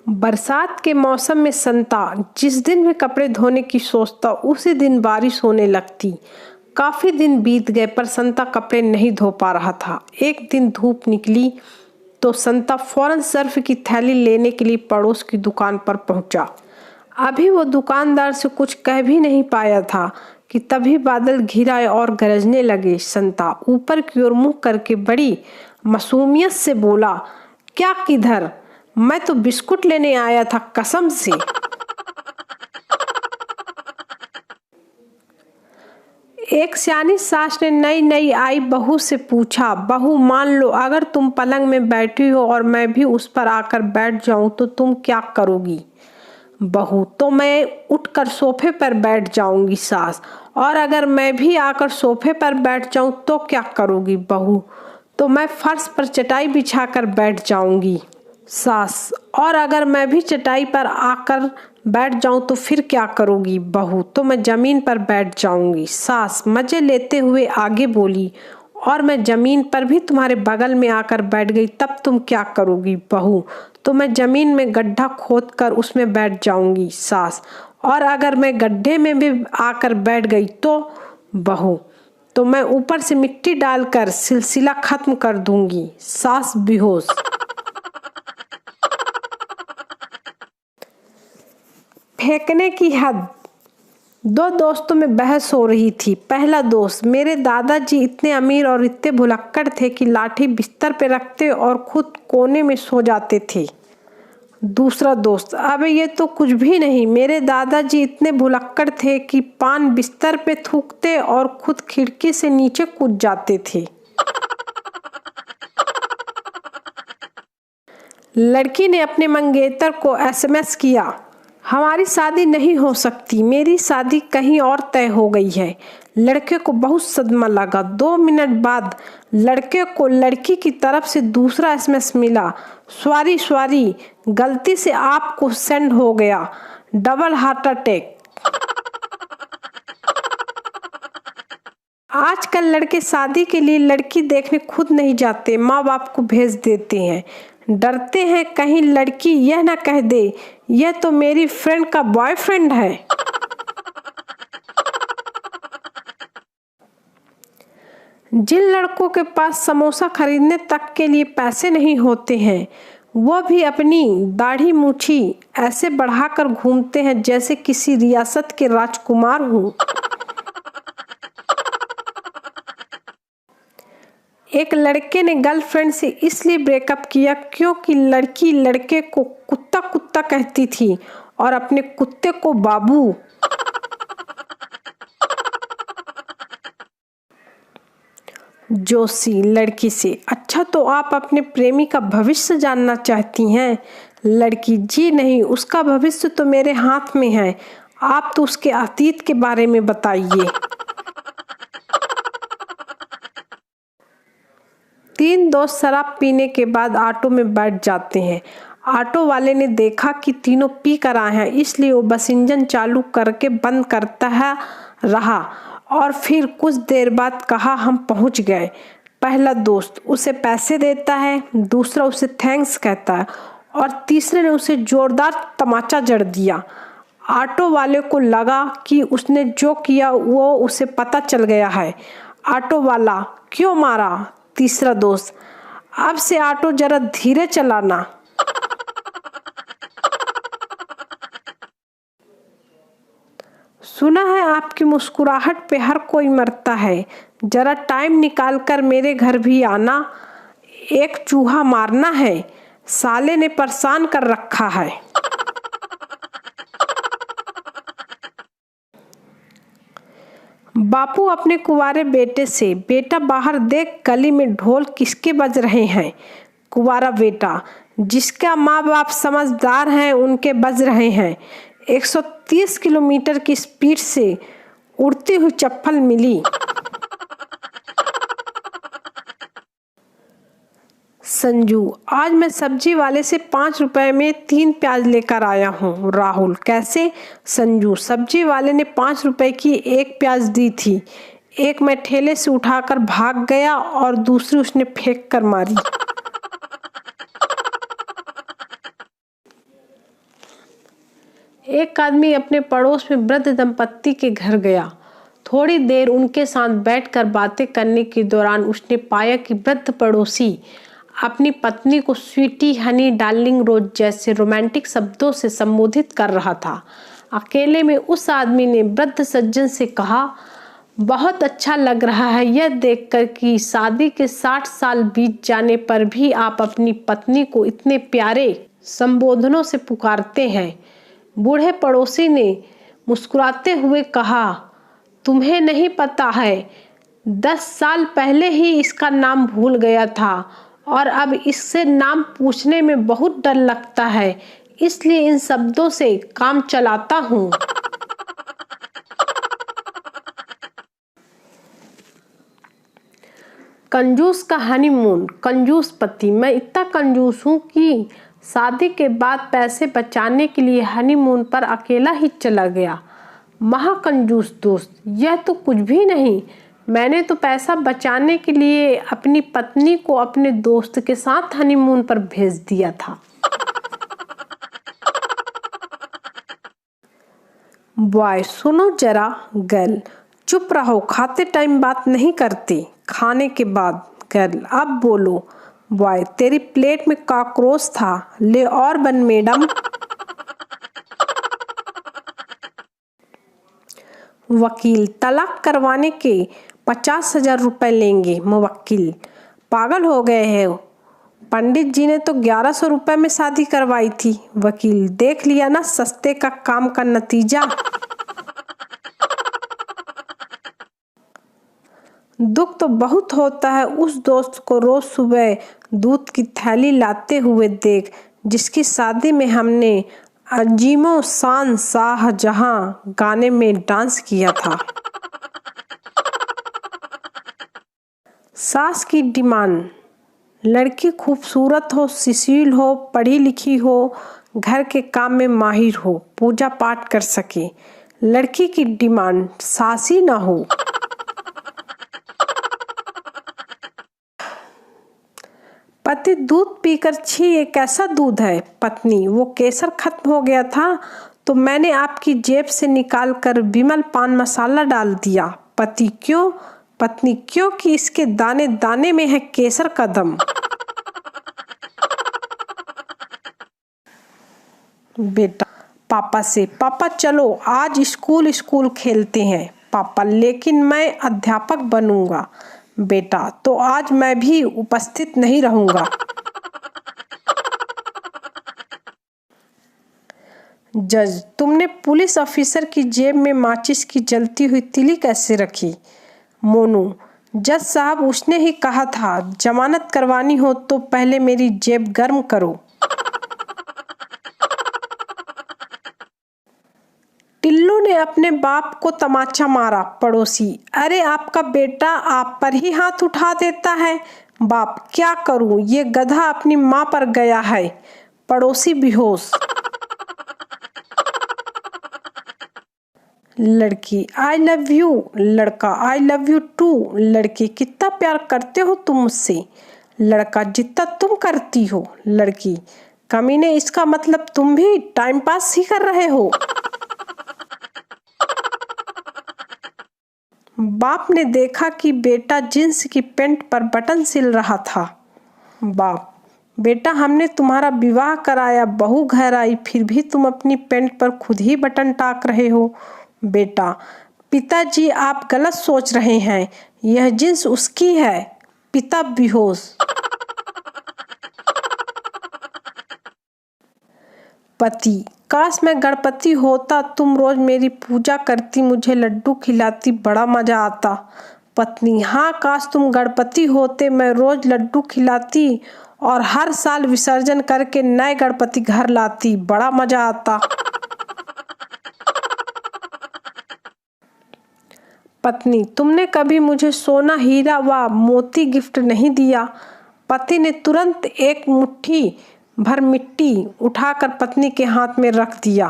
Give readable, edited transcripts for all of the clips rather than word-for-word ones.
बरसात के मौसम में संता जिस दिन भी कपड़े धोने की सोचता उसी दिन बारिश होने लगती। काफी दिन बीत गए पर संता कपड़े नहीं धो पा रहा था। एक दिन धूप निकली तो संता फौरन सर्फ की थैली लेने के लिए पड़ोस की दुकान पर पहुंचा। अभी वो दुकानदार से कुछ कह भी नहीं पाया था कि तभी बादल घिर आए और गरजने लगे। संता ऊपर की ओर मुंह करके बड़ी मासूमियत से बोला, क्या किधर? मैं तो बिस्कुट लेने आया था कसम से। एक सियानी सास ने नई नई आई बहू से पूछा, बहू मान लो अगर तुम पलंग में बैठी हो और मैं भी उस पर आकर बैठ जाऊं तो तुम क्या करोगी? बहू, तो मैं उठकर सोफे पर बैठ जाऊंगी। सास, और अगर मैं भी आकर सोफे पर बैठ जाऊं तो क्या करोगी? बहू, तो मैं फर्श पर चटाई बिछाकर बैठ जाऊंगी। सास, और अगर मैं भी चटाई पर आकर बैठ जाऊं तो फिर क्या करोगी? बहू, तो मैं जमीन पर बैठ जाऊंगी। सास मजे लेते हुए आगे बोली, और मैं जमीन पर भी तुम्हारे बगल में आकर बैठ गई तब तुम क्या करोगी? बहू, तो मैं जमीन में गड्ढा खोद कर उसमें बैठ जाऊंगी। सास, और अगर मैं गड्ढे में भी आकर बैठ गई तो? बहू, तो मैं ऊपर से मिट्टी डालकर सिलसिला खत्म कर दूंगी। सास बेहोश। फेंकने की हद। दो दोस्तों में बहस हो रही थी। पहला दोस्त, मेरे दादाजी इतने अमीर और इतने भुलक्कड़ थे कि लाठी बिस्तर पे रखते और खुद कोने में सो जाते थे। दूसरा दोस्त, अबे ये तो कुछ भी नहीं, मेरे दादाजी इतने भुलक्कड़ थे कि पान बिस्तर पे थूकते और खुद खिड़की से नीचे कूद जाते थे। लड़की ने अपने मंगेतर को एसएमएस किया, हमारी शादी नहीं हो सकती, मेरी शादी कहीं और तय हो गई है। लड़के को बहुत सदमा लगा। 2 मिनट बाद लड़के को लड़की की तरफ से दूसरा एसएमएस मिला, सॉरी गलती से आपको सेंड हो गया, डबल हार्ट अटैक। आजकल लड़के शादी के लिए लड़की देखने खुद नहीं जाते, माँ बाप को भेज देते हैं। डरते हैं कहीं लड़की यह ना कह दे यह तो मेरी फ्रेंड का बॉयफ्रेंड है। जिन लड़कों के पास समोसा खरीदने तक के लिए पैसे नहीं होते हैं वो भी अपनी दाढ़ी मूछी ऐसे बढ़ाकर घूमते हैं जैसे किसी रियासत के राजकुमार हों। एक लड़के ने गर्लफ्रेंड से इसलिए ब्रेकअप किया क्योंकि लड़की लड़के को कुत्ता कुत्ता कहती थी और अपने कुत्ते को बाबू। जोशी लड़की से, अच्छा तो आप अपने प्रेमी का भविष्य जानना चाहती हैं? लड़की, जी नहीं, उसका भविष्य तो मेरे हाथ में है, आप तो उसके अतीत के बारे में बताइए। 3 दोस्त शराब पीने के बाद ऑटो में बैठ जाते हैं। ऑटो वाले ने देखा कि तीनों पी कर आए हैं, इसलिए वो बस इंजन चालू करके बंद करता है रहा और फिर कुछ देर बाद कहा, हम पहुंच गए। पहला दोस्त उसे पैसे देता है, दूसरा उसे थैंक्स कहता है और तीसरे ने उसे जोरदार तमाचा जड़ दिया। ऑटो वाले को लगा कि उसने जो किया वो उसे पता चल गया है। ऑटो वाला, क्यों मारा? तीसरा दोस्त, अब से ऑटो जरा धीरे चलाना। सुना है आपकी मुस्कुराहट पे हर कोई मरता है, जरा टाइम निकाल कर मेरे घर भी आना, एक चूहा मारना है, साले ने परेशान कर रखा है। बापू अपने कुंवारे बेटे से, बेटा बाहर देख गली में ढोल किसके बज रहे हैं? कुंवारा बेटा, जिसका माँ बाप समझदार हैं उनके बज रहे हैं। 130 किलोमीटर की स्पीड से उड़ती हुई चप्पल मिली। संजू, आज मैं सब्जी वाले से 5 रुपए में 3 प्याज लेकर आया हूँ। राहुल, कैसे? संजू, सब्जी वाले ने 5 रुपए की 1 प्याज दी थी, एक मैं ठेले से उठाकर भाग गया और दूसरी उसने फेंक कर मारी। एक आदमी अपने पड़ोस में वृद्ध दंपत्ति के घर गया। थोड़ी देर उनके साथ बैठकर बातें करने के दौरान उसने पाया कि वृद्ध पड़ोसी अपनी पत्नी को स्वीटी, हनी, डार्लिंग, रोज जैसे रोमांटिक शब्दों से संबोधित कर रहा था। अकेले में उस आदमी ने वृद्ध सज्जन से कहा, बहुत अच्छा लग रहा है यह देखकर कि शादी के 60 साल बीत जाने पर भी आप अपनी पत्नी को इतने प्यारे संबोधनों से पुकारते हैं। बूढ़े पड़ोसी ने मुस्कुराते हुए कहा, तुम्हें नहीं पता है, 10 साल पहले ही इसका नाम भूल गया था और अब इससे नाम पूछने में बहुत डर लगता है, इसलिए इन शब्दों से काम चलाता हूँ। कंजूस का हनीमून। कंजूस पति। मैं इतना कंजूस हूँ कि शादी के बाद पैसे बचाने के लिए हनीमून पर अकेला ही चला गया। महाकंजूस दोस्त। यह तो कुछ भी नहीं, मैंने तो पैसा बचाने के लिए अपनी पत्नी को अपने दोस्त के साथ हनीमून पर भेज दिया था। बॉय, सुनो जरा। गर्ल, चुप रहो, खाते टाइम बात नहीं करते, खाने के बाद। गर्ल, अब बोलो। बॉय, तेरी प्लेट में कॉकरोच था, ले और बन मैडम। वकील, तलाक करवाने के 50,000 रुपए लेंगे। मुवक्किल, पागल हो गए हैं, पंडित जी ने तो 1100 रुपए में शादी करवाई थी। वकील, देख लिया ना सस्ते का काम का नतीजा। दुख तो बहुत होता है उस दोस्त को रोज सुबह दूध की थैली लाते हुए देख, जिसकी शादी में हमने अजीमो शान शाहजहां गाने में डांस किया था। सास की डिमांड। लड़की खूबसूरत हो, सुशील हो, पढ़ी लिखी हो, घर के काम में माहिर हो, पूजा पाठ कर सके। लड़की की डिमांड सासी ना हो। पति दूध पीकर, छी ये कैसा दूध है। पत्नी, वो केसर खत्म हो गया था तो मैंने आपकी जेब से निकाल कर विमल पान मसाला डाल दिया। पति, क्यों। पत्नी, क्योंकि इसके दाने दाने में है केसर का दम। बेटा पापा से, पापा चलो आज स्कूल खेलते हैं। पापा, लेकिन मैं अध्यापक बनूंगा। बेटा, तो आज मैं भी उपस्थित नहीं रहूंगा। जज, तुमने पुलिस ऑफिसर की जेब में माचिस की जलती हुई तिली कैसे रखी। मोनू, जज साहब, उसने ही कहा था जमानत करवानी हो तो पहले मेरी जेब गर्म करो। टिल्लू ने अपने बाप को तमाचा मारा। पड़ोसी, अरे आपका बेटा आप पर ही हाथ उठा देता है। बाप, क्या करूं, ये गधा अपनी माँ पर गया है। पड़ोसी बेहोश। लड़की, आई लव यू। लड़का, आई लव यू टू। लड़की, कितना प्यार करते हो तुम मुझसे। लड़का, जितना तुम करती हो। लड़की, कमीने, इसका मतलब तुम भी टाइम पास ही कर रहे हो। बाप ने देखा कि बेटा जींस की पैंट पर बटन सिल रहा था। बाप, बेटा हमने तुम्हारा विवाह कराया, बहू घर आई, फिर भी तुम अपनी पैंट पर खुद ही बटन टाक रहे हो। बेटा, पिताजी आप गलत सोच रहे हैं, यह जींस उसकी है। पिता बेहोश। पति, काश मैं गणपति होता, तुम रोज मेरी पूजा करती, मुझे लड्डू खिलाती, बड़ा मजा आता। पत्नी, हाँ काश तुम गणपति होते, मैं रोज लड्डू खिलाती और हर साल विसर्जन करके नए गणपति घर लाती, बड़ा मजा आता। पत्नी, तुमने कभी मुझे सोना, हीरा व मोती गिफ्ट नहीं दिया। पति ने तुरंत एक मुट्ठी भर मिट्टी उठाकर पत्नी के हाथ में रख दिया।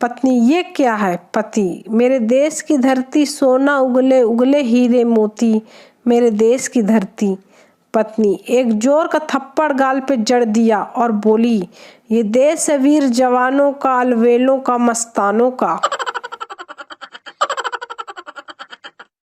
पत्नी, ये क्या है। पति, मेरे देश की धरती, सोना उगले उगले हीरे मोती, मेरे देश की धरती। पत्नी एक जोर का थप्पड़ गाल पे जड़ दिया और बोली, ये देश है वीर जवानों का, अलवेलों का, मस्तानों का।